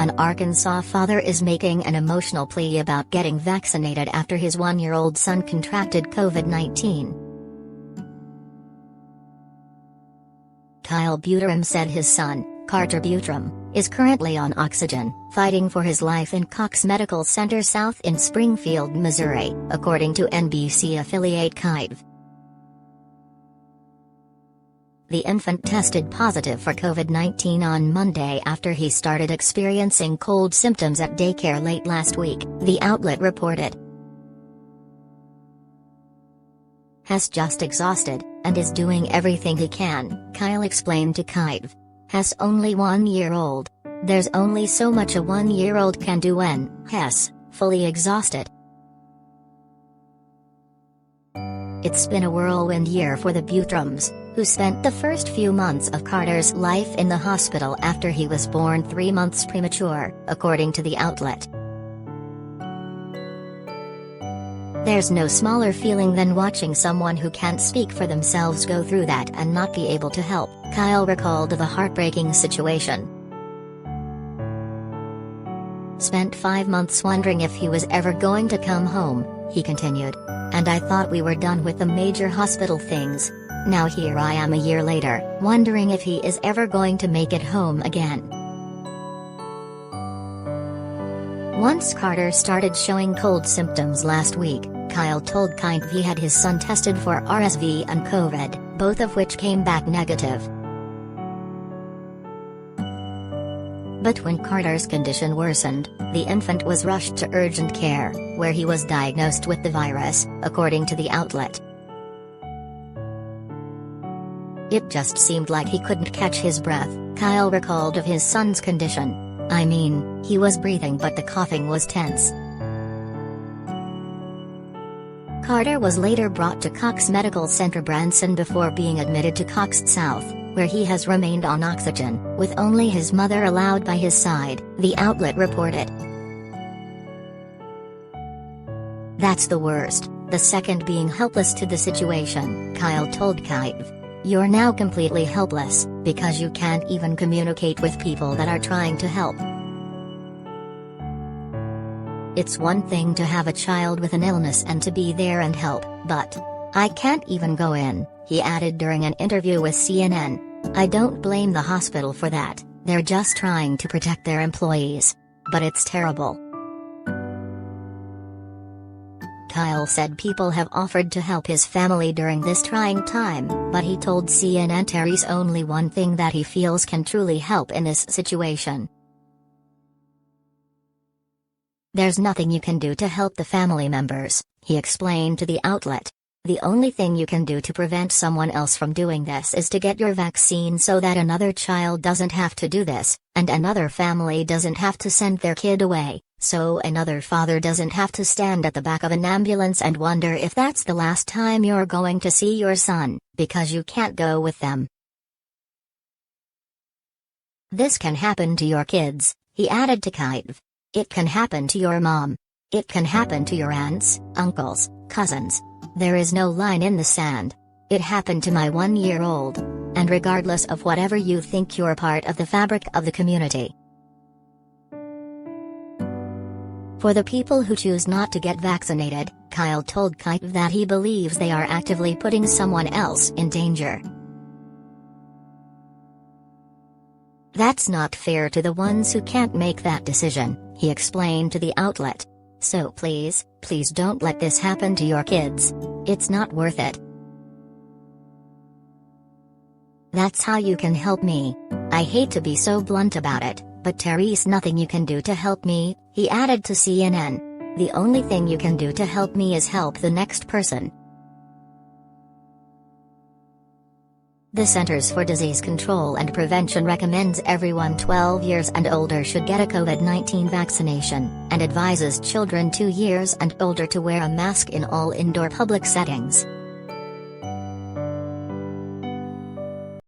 An Arkansas father is making an emotional plea about getting vaccinated after his 1-year-old son contracted COVID-19. Kyle Butrums said his son, Carter Butrums, is currently on oxygen, fighting for his life in Cox Medical Center South in Springfield, Missouri, according to NBC affiliate KYTV. The infant tested positive for COVID-19 on Monday after he started experiencing cold symptoms at daycare late last week, the outlet reported. Has just exhausted, and is doing everything he can, Kyle explained to KYTV. Has only 1 year old. There's only so much a 1-year-old can do when he's fully exhausted. It's been a whirlwind year for the Butrums, who spent the first few months of Carter's life in the hospital after he was born 3 months premature, according to the outlet. There's no smaller feeling than watching someone who can't speak for themselves go through that and not be able to help, Kyle recalled the heartbreaking situation. Spent 5 months wondering if he was ever going to come home, he continued. And I thought we were done with the major hospital things. Now here I am a year later, wondering if he is ever going to make it home again. Once Carter started showing cold symptoms last week, Kyle told KYTV he had his son tested for RSV and COVID, both of which came back negative. But when Carter's condition worsened, the infant was rushed to urgent care, where he was diagnosed with the virus, according to the outlet. It just seemed like he couldn't catch his breath, Kyle recalled of his son's condition. I mean, he was breathing but the coughing was tense. Carter was later brought to Cox Medical Center Branson before being admitted to Cox South, where he has remained on oxygen, with only his mother allowed by his side, the outlet reported. That's the worst, the second being helpless to the situation, Kyle told KYTV. You're now completely helpless, because you can't even communicate with people that are trying to help. It's one thing to have a child with an illness and to be there and help, but I can't even go in, he added during an interview with CNN. I don't blame the hospital for that, they're just trying to protect their employees. But it's terrible. Kyle said people have offered to help his family during this trying time, but he told CNN there's only one thing that he feels can truly help in this situation. There's nothing you can do to help the family members, he explained to the outlet. The only thing you can do to prevent someone else from doing this is to get your vaccine so that another child doesn't have to do this, and another family doesn't have to send their kid away, so another father doesn't have to stand at the back of an ambulance and wonder if that's the last time you're going to see your son, because you can't go with them. This can happen to your kids, he added to KYTV. It can happen to your mom. It can happen to your aunts, uncles, cousins. There is no line in the sand. It happened to my 1-year-old. And regardless of whatever you think, you're part of the fabric of the community. For the people who choose not to get vaccinated, Kyle told KYTV that he believes they are actively putting someone else in danger. That's not fair to the ones who can't make that decision, he explained to the outlet. So please don't let this happen to your kids. It's not worth it. That's how you can help me. I hate to be so blunt about it, but there's nothing you can do to help me, he added to CNN. The only thing you can do to help me is help the next person. The Centers for Disease Control and Prevention recommends everyone 12 years and older should get a COVID-19 vaccination, and advises children 2 years and older to wear a mask in all indoor public settings.